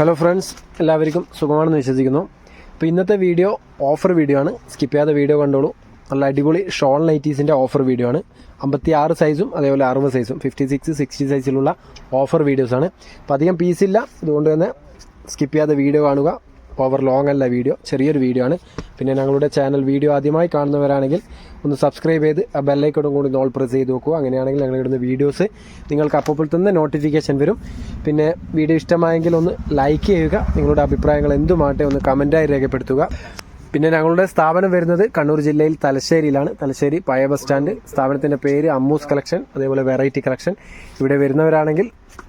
Hello friends, എല്ലാവർക്കും സുഖമാണെന്ന് വിശ്വസിക്കുന്നു. അപ്പോൾ ഇന്നത്തെ വീഡിയോ ഓഫർ വീഡിയോ ആണ്. സ്കിപ്പ് ചെയ്യാതെ വീഡിയോ കണ്ടോളൂ. നല്ല അടിപൊളി ഷോൾ നൈറ്റീസിൻ്റെ ഓഫർ വീഡിയോ ആണ്. 56 സൈസും അതേപോലെ 60 സൈസും 56, 60 സൈസിലുള്ള ഓഫർ വീഡിയോസാണ്. അപ്പോൾ അധികം പീസില്ല, അതുകൊണ്ട് തന്നെ സ്കിപ്പ് ചെയ്യാതെ വീഡിയോ കാണുക. ഓവർ ലോങ് അല്ല വീഡിയോ, ചെറിയൊരു വീഡിയോ ആണ്. പിന്നെ ഞങ്ങളുടെ ചാനൽ വീഡിയോ ആദ്യമായി കാണുന്നവരാണെങ്കിൽ ഒന്ന് സബ്സ്ക്രൈബ് ചെയ്ത് ആ ബെല്ലൈക്കോടും കൂടി ഓൾ പ്രസ് ചെയ്ത് നോക്കുക. അങ്ങനെയാണെങ്കിൽ ഞങ്ങളിടുന്ന വീഡിയോസ് നിങ്ങൾക്ക് അപ്പോൾ തന്നെ നോട്ടിഫിക്കേഷൻ വരും. പിന്നെ വീഡിയോ ഇഷ്ടമായെങ്കിൽ ഒന്ന് ലൈക്ക് ചെയ്യുക. നിങ്ങളുടെ അഭിപ്രായങ്ങൾ എന്തുമാട്ടെ ഒന്ന് കമൻറ്റായി രേഖപ്പെടുത്തുക. പിന്നെ ഞങ്ങളുടെ സ്ഥാപനം വരുന്നത് കണ്ണൂർ ജില്ലയിൽ തലശ്ശേരിയിലാണ്. തലശ്ശേരി പഴയ ബസ് സ്റ്റാൻഡ്. സ്ഥാപനത്തിൻ്റെ പേര് അമ്മൂസ് കളക്ഷൻ, അതേപോലെ വെറൈറ്റി കളക്ഷൻ. ഇവിടെ വരുന്നവരാണെങ്കിൽ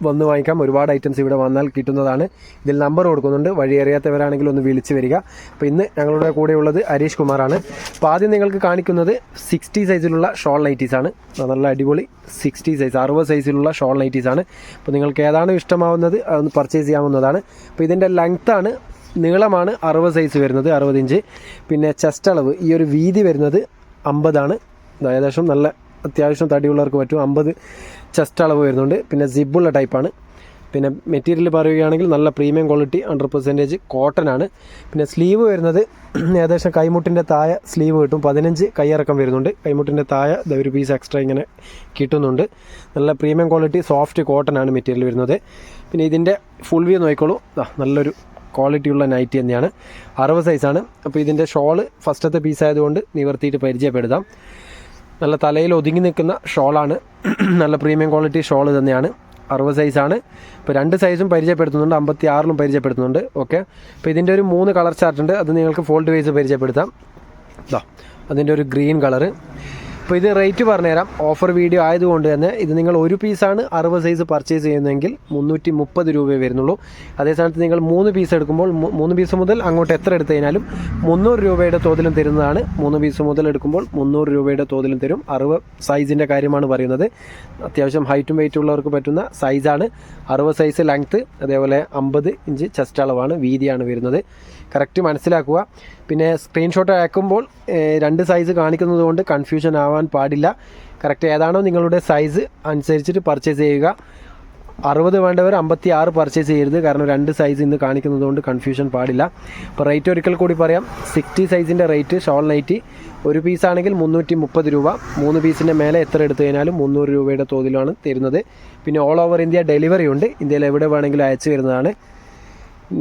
വന്ന് വാങ്ങിക്കാം. ഒരുപാട് ഐറ്റംസ് ഇവിടെ വന്നാൽ കിട്ടുന്നതാണ്. ഇതിൽ നമ്പർ കൊടുക്കുന്നുണ്ട്. വഴി അറിയാത്തവരാണെങ്കിൽ ഒന്ന് വിളിച്ച് വരിക. അപ്പോൾ ഇന്ന് ഞങ്ങളുടെ കൂടെയുള്ളത് ഹരീഷ് കുമാറാണ്. അപ്പോൾ ആദ്യം നിങ്ങൾക്ക് കാണിക്കുന്നത് 60 സൈസിലുള്ള ഷോൾ നൈറ്റീസാണ്. നല്ല അടിപൊളി 60 സൈസ്, 60 സൈസിലുള്ള ഷോൾ നൈറ്റീസാണ്. അപ്പോൾ നിങ്ങൾക്ക് ഏതാണോ ഇഷ്ടമാവുന്നത് അതൊന്ന് പർച്ചേസ് ചെയ്യാവുന്നതാണ്. അപ്പോൾ ഇതിൻ്റെ ലെങ്ത്താണ്, നീളമാണ് 60 സൈസ് വരുന്നത്, 60 ഇഞ്ച്. പിന്നെ ചെസ്റ്റ് അളവ്, ഈ ഒരു വീതി വരുന്നത് 50 ആണ്. ഏകദേശം നല്ല അത്യാവശ്യം തടിയുള്ളവർക്ക് പറ്റും. 50 ചെസ്റ്റ് അളവ് വരുന്നുണ്ട്. പിന്നെ സിബുള്ള ടൈപ്പാണ്. പിന്നെ മെറ്റീരിയൽ പറയുകയാണെങ്കിൽ നല്ല പ്രീമിയം ക്വാളിറ്റി 100% കോട്ടൺ ആണ്. പിന്നെ സ്ലീവ് വരുന്നത് ഏകദേശം കൈമുട്ടിൻ്റെ താഴെ സ്ലീവ് കിട്ടും. 15 കൈയിറക്കം വരുന്നുണ്ട്. കൈമുട്ടിൻ്റെ താഴെ ഒരു പീസ് എക്സ്ട്രാ ഇങ്ങനെ കിട്ടുന്നുണ്ട്. നല്ല പ്രീമിയം ക്വാളിറ്റി സോഫ്റ്റ് കോട്ടൺ ആണ് മെറ്റീരിയൽ വരുന്നത്. പിന്നെ ഇതിൻ്റെ ഫുൾ വ്യൂ നോക്കിക്കോളൂ. നല്ലൊരു ക്വാളിറ്റിയുള്ള നൈറ്റി തന്നെയാണ്. 60 സൈസാണ്. അപ്പോൾ ഇതിൻ്റെ ഷോള് ഫസ്റ്റത്തെ പീസായതുകൊണ്ട് നിവർത്തിയിട്ട് പരിചയപ്പെടുത്താം. നല്ല തലയിൽ ഒതുങ്ങി നിൽക്കുന്ന ഷോളാണ്. നല്ല പ്രീമിയം ക്വാളിറ്റി ഷോള് തന്നെയാണ്. 60 സൈസാണ്. ഇപ്പോൾ 2 സൈസും പരിചയപ്പെടുത്തുന്നുണ്ട്, 56ലും പരിചയപ്പെടുത്തുന്നുണ്ട്. ഓക്കെ, അപ്പോൾ ഇതിൻ്റെ ഒരു 3 കളർ ചാർട്ട് ഉണ്ട്. അത് നിങ്ങൾക്ക് ഫോൾഡ് വൈസ് പരിചയപ്പെടുത്താം. അതിൻ്റെ ഒരു ഗ്രീൻ കളറ്. അപ്പോൾ ഇത് റേറ്റ് പറഞ്ഞുതരാം. ഓഫർ വീഡിയോ ആയതുകൊണ്ട് തന്നെ ഇത് നിങ്ങൾ ഒരു പീസാണ് 60 സൈസ് പർച്ചേസ് ചെയ്യുന്നതെങ്കിൽ 330 രൂപയെ വരുന്നുള്ളൂ. അതേസമയത്ത് നിങ്ങൾ 3 പീസ് എടുക്കുമ്പോൾ 3 പീസ് മുതൽ അങ്ങോട്ട് എത്ര എടുത്തു കഴിഞ്ഞാലും 300 രൂപയുടെ തോതിലും തരുന്നതാണ്. 3 പീസ് മുതൽ എടുക്കുമ്പോൾ 300 രൂപയുടെ തോതിലും തരും. 60 സൈസിൻ്റെ കാര്യമാണ് പറയുന്നത്. അത്യാവശ്യം ഹൈറ്റും വെയിറ്റും ഉള്ളവർക്ക് പറ്റുന്ന സൈസാണ്. 60 സൈസ് ലെങ്ത്ത്, അതേപോലെ 50 ഇഞ്ച് ചെസ്റ്റ് അളവാണ്, വീതിയാണ് വരുന്നത്. കറക്റ്റ് മനസ്സിലാക്കുക. പിന്നെ സ്ക്രീൻഷോട്ട് അയക്കുമ്പോൾ 2 സൈസ് കാണിക്കുന്നത് കൊണ്ട് കൺഫ്യൂഷൻ ആവാൻ പാടില്ല. കറക്റ്റ് ഏതാണോ നിങ്ങളുടെ സൈസ് അനുസരിച്ചിട്ട് പർച്ചേസ് ചെയ്യുക. 60 വേണ്ടവർ 56 പർച്ചേസ് ചെയ്യരുത്, കാരണം 2 സൈസ് ഇന്ന് കാണിക്കുന്നത് കൊണ്ട് കൺഫ്യൂഷൻ പാടില്ല. അപ്പോൾ റേറ്റ് ഒരിക്കൽ കൂടി പറയാം. 60 സൈസിൻ്റെ റേറ്റ് ഷോൾ നൈറ്റി ഒരു പീസാണെങ്കിൽ 330 രൂപ. 3 പീസിൻ്റെ മേലെ എത്ര എടുത്തു കഴിഞ്ഞാലും 300 രൂപയുടെ തോതിലാണ് തരുന്നത്. പിന്നെ ഓൾ ഓവർ ഇന്ത്യ ഡെലിവറി ഉണ്ട്. ഇന്ത്യയിൽ എവിടെ വേണമെങ്കിലും അയച്ചു വരുന്നതാണ്.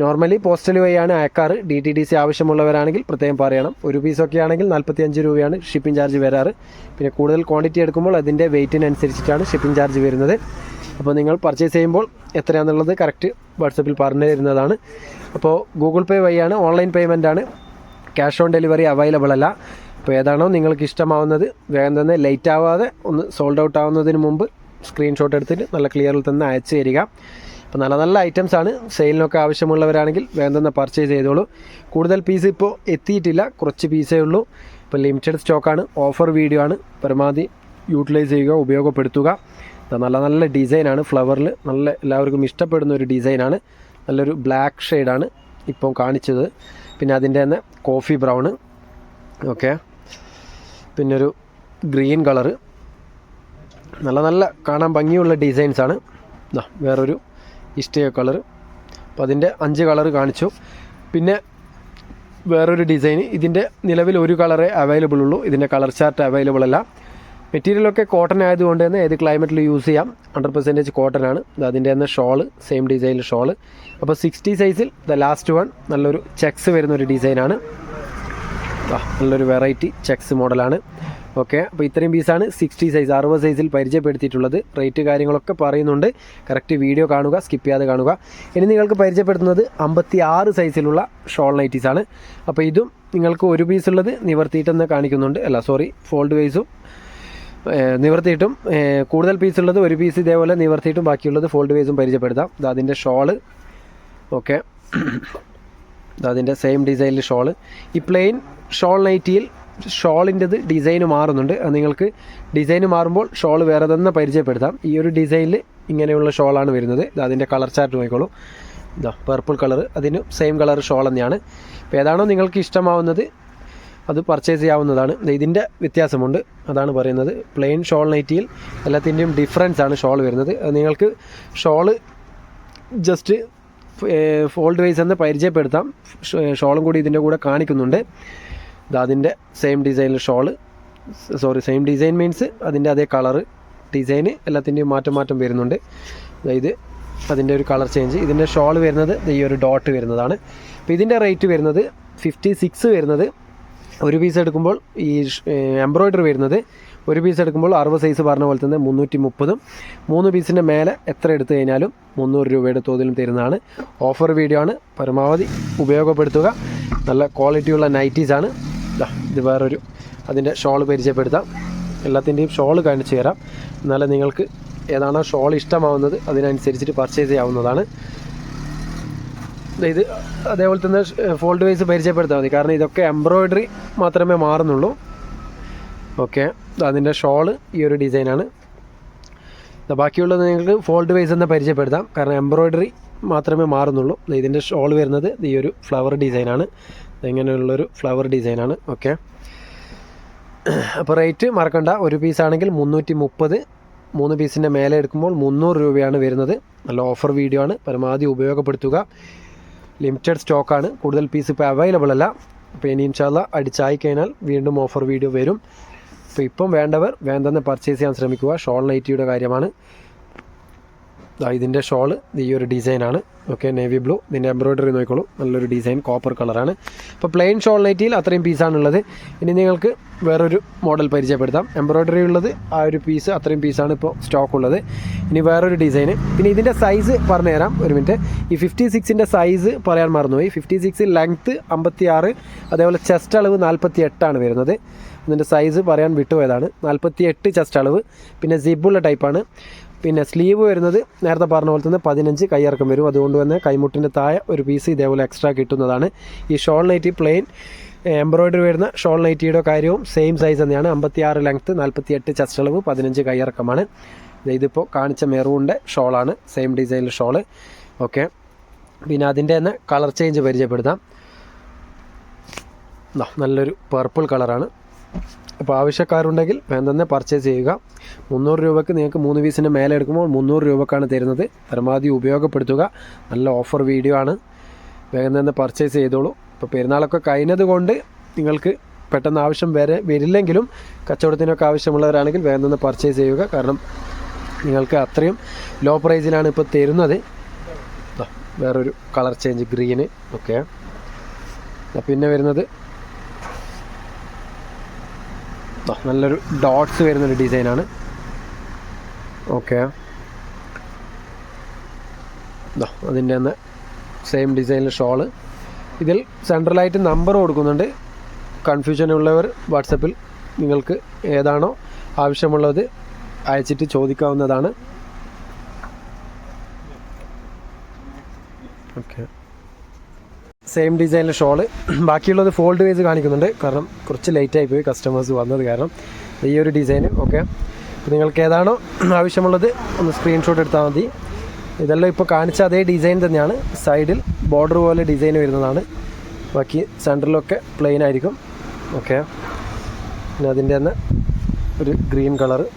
നോർമലി പോസ്റ്റൽ വഴിയാണ് അയക്കാറ്. DTDC ആവശ്യമുള്ളവരാണെങ്കിൽ പ്രത്യേകം പറയണം. ഒരു പീസൊക്കെ ആണെങ്കിൽ 45 രൂപയാണ് ഷിപ്പിംഗ് ചാർജ് വരാറ്. പിന്നെ കൂടുതൽ ക്വാണ്ടിറ്റി എടുക്കുമ്പോൾ അതിൻ്റെ വെയിറ്റിനനുസരിച്ചിട്ടാണ് ഷിപ്പിംഗ് ചാർജ് വരുന്നത്. അപ്പോൾ നിങ്ങൾ പർച്ചേസ് ചെയ്യുമ്പോൾ എത്രയാണെന്നുള്ളത് കറക്റ്റ് വാട്സപ്പിൽ പറഞ്ഞു തരുന്നതാണ്. അപ്പോൾ ഗൂഗിൾ പേ വഴിയാണ്, ഓൺലൈൻ പേയ്മെൻ്റ് ആണ്. ക്യാഷ് ഓൺ ഡെലിവറി അവൈലബിൾ അല്ല. അപ്പോൾ ഏതാണോ നിങ്ങൾക്ക് ഇഷ്ടമാവുന്നത് വേഗം തന്നെ ലേറ്റ് ആവാതെ ഒന്ന് സോൾഡ് ഔട്ട് ആവുന്നതിന് മുമ്പ് സ്ക്രീൻഷോട്ട് എടുത്തിട്ട് നല്ല ക്ലിയറിൽ തന്നെ അയച്ചു തരിക. അപ്പോൾ നല്ല നല്ല ഐറ്റംസ് ആണ്. സെയിലിനൊക്കെ ആവശ്യമുള്ളവരാണെങ്കിൽ വേഗം തന്നെ പർച്ചേസ് ചെയ്തോളൂ. കൂടുതൽ പീസ് ഇപ്പോൾ എത്തിയിട്ടില്ല, കുറച്ച് പീസേ ഉള്ളൂ. ഇപ്പോൾ ലിമിറ്റഡ് സ്റ്റോക്കാണ്, ഓഫർ വീഡിയോ ആണ്. പരമാവധി യൂട്ടിലൈസ് ചെയ്യുക, ഉപയോഗപ്പെടുത്തുക. നല്ല നല്ല ഡിസൈനാണ്. ഫ്ലവറിൽ നല്ല എല്ലാവർക്കും ഇഷ്ടപ്പെടുന്ന ഒരു ഡിസൈനാണ്. നല്ലൊരു ബ്ലാക്ക് ഷെയ്ഡാണ് ഇപ്പോൾ കാണിച്ചത്. പിന്നെ അതിൻ്റെ തന്നെ കോഫി ബ്രൗണ്. ഓക്കെ, പിന്നെ ഒരു ഗ്രീൻ കളറ്. നല്ല നല്ല കാണാൻ ഭംഗിയുള്ള ഡിസൈൻസാണ്. വേറൊരു ഇഷ്ടയ കളർ. അപ്പോൾ അതിൻ്റെ 5 കളർ കാണിച്ചു. പിന്നെ വേറൊരു ഡിസൈൻ. ഇതിൻ്റെ നിലവിൽ ഒരു കളറേ അവൈലബിൾ ഉള്ളൂ. ഇതിൻ്റെ കളർ ചാർട്ട് അവൈലബിൾ അല്ല. മെറ്റീരിയലൊക്കെ കോട്ടൺ ആയതുകൊണ്ട് തന്നെ ഏത് ക്ലൈമറ്റിൽ യൂസ് ചെയ്യാം. 100% കോട്ടൺ ആണ്. അതിൻ്റെ തന്നെ ഷോള് സെയിം ഡിസൈനിൽ ഷോള്. അപ്പോൾ 60 സൈസിൽ ലാസ്റ്റ് വൺ നല്ലൊരു ചെക്സ് വരുന്നൊരു ഡിസൈനാണ്. നല്ലൊരു വെറൈറ്റി ചെക്സ് മോഡലാണ്. ഓക്കെ, അപ്പോൾ ഇത്രയും പീസാണ് 60 സൈസ് 60 സൈസിൽ പരിചയപ്പെടുത്തിയിട്ടുള്ളത്. റേറ്റ് കാര്യങ്ങളൊക്കെ പറയുന്നുണ്ട്. കറക്റ്റ് വീഡിയോ കാണുക, സ്കിപ്പ് ചെയ്യാതെ കാണുക. ഇനി നിങ്ങൾക്ക് പരിചയപ്പെടുത്തുന്നത് 56 സൈസിലുള്ള ഷോൾ നൈറ്റീസാണ്. അപ്പോൾ ഇതും നിങ്ങൾക്ക് ഒരു പീസുള്ളത് നിവർത്തിയിട്ടെന്ന് കാണിക്കുന്നുണ്ട്. ഫോൾഡ് വൈസും നിവർത്തിയിട്ടും. കൂടുതൽ പീസുള്ളത് ഒരു പീസ് ഇതേപോലെ നിവർത്തിയിട്ടും ബാക്കിയുള്ളത് ഫോൾഡ് വൈസും പരിചയപ്പെടുത്താം. അതിൻ്റെ ഷോള്. ഓക്കെ, അതിൻ്റെ സെയിം ഡിസൈനിൽ ഷോള്. ഈ പ്ലെയിൻ ഷോൾ നൈറ്റിയിൽ ഷോളിൻ്റെത് ഡിസൈന് മാറുന്നുണ്ട്. അത് നിങ്ങൾക്ക് ഡിസൈന് മാറുമ്പോൾ ഷോൾ വേറെ തന്നെ പരിചയപ്പെടുത്താം. ഈ ഒരു ഡിസൈനിൽ ഇങ്ങനെയുള്ള ഷോളാണ് വരുന്നത്. അതിൻ്റെ കളർ ചാർട്ട് നോക്കിക്കോളൂ. പർപ്പിൾ കളർ, അതിന് സെയിം കളർ ഷോൾ തന്നെയാണ്. അപ്പോൾ ഏതാണോ നിങ്ങൾക്ക് ഇഷ്ടമാവുന്നത് അത് പർച്ചേസ് ചെയ്യാവുന്നതാണ്. ഇതിൻ്റെ വ്യത്യാസമുണ്ട്, അതാണ് പറയുന്നത്. പ്ലെയിൻ ഷോൾ നൈറ്റിയിൽ എല്ലാത്തിൻ്റെയും ഡിഫറൻസ് ആണ് ഷോൾ വരുന്നത്. നിങ്ങൾക്ക് ഷോള് ജസ്റ്റ് ഫോൾഡ് വൈസ് എന്ന് പരിചയപ്പെടുത്താം. ഷോളും കൂടി ഇതിൻ്റെ കൂടെ കാണിക്കുന്നുണ്ട്. അതിൻ്റെ സെയിം ഡിസൈനിൽ ഷോള്, സെയിം ഡിസൈൻ മീൻസ് അതിൻ്റെ അതേ കളറ് ഡിസൈന് എല്ലാത്തിൻ്റെയും മാറ്റം വരുന്നുണ്ട്. ഇത് അതിൻ്റെ ഒരു കളർ ചേഞ്ച്. ഇതിൻ്റെ ഷോൾ വരുന്നത് ഈ ഒരു ഡോട്ട് വരുന്നതാണ്. അപ്പോൾ ഇതിൻ്റെ റേറ്റ് വരുന്നത് 56 വരുന്നത്. ഒരു പീസ് എടുക്കുമ്പോൾ ഈ എംബ്രോയ്ഡറി വരുന്നത് ഒരു പീസ് എടുക്കുമ്പോൾ 60 സൈസ് പറഞ്ഞ പോലെ തന്നെ 330, 3 പീസിൻ്റെ മേലെ എത്ര എടുത്തു കഴിഞ്ഞാലും 300 രൂപയുടെ തോതിലും തരുന്നതാണ്. ഓഫർ വീഡിയോ ആണ്, പരമാവധി ഉപയോഗപ്പെടുത്തുക. നല്ല ക്വാളിറ്റിയുള്ള നൈറ്റീസാണ്. ഇത് വേറൊരു അതിൻ്റെ ഷോൾ പരിചയപ്പെടുത്താം. എല്ലാത്തിൻ്റെയും ഷോൾ കാണിച്ചു തരാം. എന്നാലും നിങ്ങൾക്ക് ഏതാണോ ഷോൾ ഇഷ്ടമാവുന്നത് അതിനനുസരിച്ചിട്ട് പർച്ചേസ് ചെയ്യാവുന്നതാണ്. ഇത് അതേപോലെ തന്നെ ഫോൾഡ് വൈസ് പരിചയപ്പെടുത്താൽ മതി, കാരണം ഇതൊക്കെ എംബ്രോയ്ഡറി മാത്രമേ മാറുന്നുള്ളൂ. ഓക്കെ, അതിൻ്റെ ഷോള് ഈ ഒരു ഡിസൈനാണ്. ബാക്കിയുള്ളത് നിങ്ങൾക്ക് ഫോൾഡ് വൈസ് എന്ന് പരിചയപ്പെടുത്താം, കാരണം എംബ്രോയ്ഡറി മാത്രമേ മാറുന്നുള്ളൂ. ഇതിൻ്റെ ഷോൾ വരുന്നത് ഈ ഒരു ഫ്ലവർ ഡിസൈനാണ്. ഇങ്ങനെയുള്ളൊരു ഫ്ലവർ ഡിസൈനാണ്. ഓക്കെ, അപ്പോൾ റേറ്റ് മറക്കണ്ട. ഒരു പീസാണെങ്കിൽ 330, 3 പീസിൻ്റെ മേലെ എടുക്കുമ്പോൾ 300 രൂപയാണ് വരുന്നത്. നല്ല ഓഫർ വീഡിയോ ആണ്, പരമാവധി ഉപയോഗപ്പെടുത്തുക. ലിമിറ്റഡ് സ്റ്റോക്കാണ്, കൂടുതൽ പീസ് ഇപ്പോൾ അവൈലബിൾ അല്ല. അപ്പോൾ ഇനി ഇൻഷാല്ലാ അടിച്ചായി കഴിഞ്ഞാൽ വീണ്ടും ഓഫർ വീഡിയോ വരും. അപ്പോൾ ഇപ്പം വേണ്ടവർ വേണ്ടെന്ന് പർച്ചേസ് ചെയ്യാൻ ശ്രമിക്കുക. ഷോൾ നൈറ്റിയുടെ കാര്യമാണ്. ഇതിൻ്റെ ഷോള് ഈ ഒരു ഡിസൈനാണ്. Okay, navy blue. ഇതിൻ്റെ എംബ്രോയ്ഡറി നോക്കിക്കോളൂ, നല്ലൊരു ഡിസൈൻ, കോപ്പർ കളറാണ്. ഇപ്പോൾ പ്ലെയിൻ ഷോൾ നൈറ്റിയിൽ അത്രയും പീസാണുള്ളത്. ഇനി നിങ്ങൾക്ക് വേറൊരു മോഡൽ പരിചയപ്പെടുത്താം. എംബ്രോയ്ഡറി ഉള്ളത് ആ ഒരു പീസ്, അത്രയും പീസാണ് ഇപ്പോൾ സ്റ്റോക്ക് ഉള്ളത്. ഇനി വേറൊരു ഡിസൈന്. പിന്നെ ഇതിൻ്റെ സൈസ് പറഞ്ഞുതരാം, ഒരു മിനിറ്റ്. ഈ 56ൻ്റെ സൈസ് പറയാൻ മറന്നുപോയി. 56 ലെങ്ത്ത് 56, അതേപോലെ ചെസ്റ്റ് അളവ് 48 വരുന്നത്. ഇതിൻ്റെ സൈസ് പറയാൻ വിട്ടുപോയതാണ്. 48 ചെസ്റ്റ് അളവ്. പിന്നെ സിബുള്ള ടൈപ്പാണ്. പിന്നെ സ്ലീവ് വരുന്നത് നേരത്തെ പറഞ്ഞ പോലെ തന്നെ 15 കൈയിറക്കം വരും. അതുകൊണ്ട് തന്നെ കൈമുട്ടിൻ്റെ താഴെ ഒരു പീസ് ഇതേപോലെ എക്സ്ട്രാ കിട്ടുന്നതാണ്. ഈ ഷോൾ നൈറ്റി പ്ലെയിൻ എംബ്രോയ്ഡറി വരുന്ന ഷോൾ നൈറ്റിയുടെ കാര്യവും സെയിം സൈസ് തന്നെയാണ്. 56 ലെങ്ത്ത്, 48 ചെസ്റ്റ് അളവ്, 15 കൈയിറക്കമാണ്. ഇതിപ്പോൾ കാണിച്ച മെറൂണിൻ്റെ ഷോളാണ്, സെയിം ഡിസൈനിൽ ഷോള്. ഓക്കെ, പിന്നെ അതിൻ്റെ തന്നെ കളർ ചേഞ്ച് പരിചയപ്പെടുത്താം. നല്ലൊരു പർപ്പിൾ കളറാണ്. അപ്പോൾ ആവശ്യക്കാരുണ്ടെങ്കിൽ വേണ്ടെന്ന് പർച്ചേസ് ചെയ്യുക. 300 രൂപയ്ക്ക് നിങ്ങൾക്ക് 3 പീസിൻ്റെ മേലെ എടുക്കുമ്പോൾ 300 രൂപക്കാണ് തരുന്നത്. പരമാവധി ഉപയോഗപ്പെടുത്തുക. നല്ല ഓഫർ വീഡിയോ ആണ്, വേഗം തന്നെ പർച്ചേസ് ചെയ്തോളൂ. ഇപ്പോൾ പെരുന്നാളൊക്കെ കഴിഞ്ഞത് കൊണ്ട് നിങ്ങൾക്ക് പെട്ടെന്ന് ആവശ്യം വരില്ലെങ്കിലും കച്ചവടത്തിനൊക്കെ ആവശ്യമുള്ളവരാണെങ്കിൽ വേഗം തന്നെ പർച്ചേസ് ചെയ്യുക. കാരണം നിങ്ങൾക്ക് അത്രയും ലോ പ്രൈസിലാണ് ഇപ്പോൾ തരുന്നത്. വേറൊരു കളർ ചേഞ്ച്, ഗ്രീന്. ഓക്കെ, പിന്നെ വരുന്നത് നല്ലൊരു ഡോട്ട്സ് വരുന്നൊരു ഡിസൈനാണ്. ഓക്കെ, അതിൻ്റെ തന്നെ സെയിം ഡിസൈനിൽ ഷോള്. ഇതിൽ സെൻട്രലായിട്ട് നമ്പർ കൊടുക്കുന്നുണ്ട്. കൺഫ്യൂഷൻ ഉള്ളവർ വാട്സപ്പിൽ നിങ്ങൾക്ക് ഏതാണോ ആവശ്യമുള്ളത് അയച്ചിട്ട് ചോദിക്കാവുന്നതാണ്. ഓക്കെ, സെയിം ഡിസൈനിലെ ഷോള്. ബാക്കിയുള്ളത് ഫോൾഡ് വൈസ് കാണിക്കുന്നുണ്ട്, കാരണം കുറച്ച് ലേറ്റായി പോയി കസ്റ്റമേഴ്സ് വന്നത് കാരണം. ഈ ഒരു ഡിസൈന്. ഓക്കെ, അപ്പോൾ നിങ്ങൾക്ക് ഏതാണോ ആവശ്യമുള്ളത് ഒന്ന് സ്ക്രീൻഷോട്ട് എടുത്താൽ മതി. ഇതെല്ലാം ഇപ്പോൾ കാണിച്ച അതേ ഡിസൈൻ തന്നെയാണ്. സൈഡിൽ ബോർഡർ പോലെ ഡിസൈൻ വരുന്നതാണ്. ബാക്കി സെൻറ്ററിലൊക്കെ പ്ലെയിൻ ആയിരിക്കും. ഓക്കെ, പിന്നെ അതിൻ്റെ തന്നെ ഒരു ഗ്രീൻ കളറ്.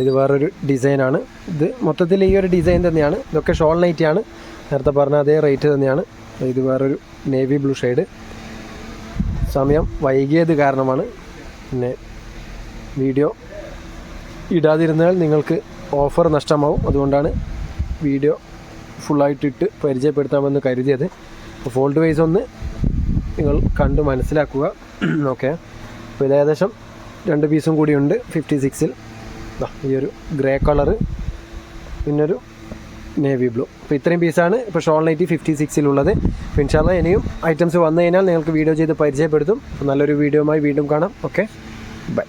ഇത് വേറൊരു ഡിസൈനാണ്. ഇത് മൊത്തത്തിൽ ഈ ഒരു ഡിസൈൻ തന്നെയാണ്. ഇതൊക്കെ ഷോൾ നൈറ്റിയാണ്, നേരത്തെ പറഞ്ഞ അതേ റേറ്റ് തന്നെയാണ്. ഇത് വേറൊരു നേവി ബ്ലൂ ഷെയ്ഡ്. സമയം വൈകിയത് കാരണമാണ് പിന്നെ വീഡിയോ ഇടാതിരുന്നാൽ നിങ്ങൾക്ക് ഓഫർ നഷ്ടമാവും. അതുകൊണ്ടാണ് വീഡിയോ ഫുള്ളായിട്ടിട്ട് പരിചയപ്പെടുത്താമെന്ന് കരുതിയത്. അപ്പോൾ ഫോൾഡ് വൈസ് ഒന്ന് നിങ്ങൾ കണ്ട് മനസ്സിലാക്കുക. ഓക്കെ, അപ്പോൾ ഇത് ഏകദേശം 2 പീസും കൂടിയുണ്ട് 56ൽ. ഈ ഒരു ഗ്രേ കളറ്, പിന്നൊരു നേവി ബ്ലൂ. അപ്പോൾ ഇത്രയും പീസാണ് ഇപ്പോൾ ഷോൾ നൈറ്റി 56ലുള്ളത്. അപ്പോൾ ഇൻഷാല്ലാ ഇനിയും ഐറ്റംസ് വന്നു കഴിഞ്ഞാൽ നിങ്ങൾക്ക് വീഡിയോ ചെയ്ത് പരിചയപ്പെടുത്തും. നല്ലൊരു വീഡിയോയുമായി വീണ്ടും കാണാം. Okay, by.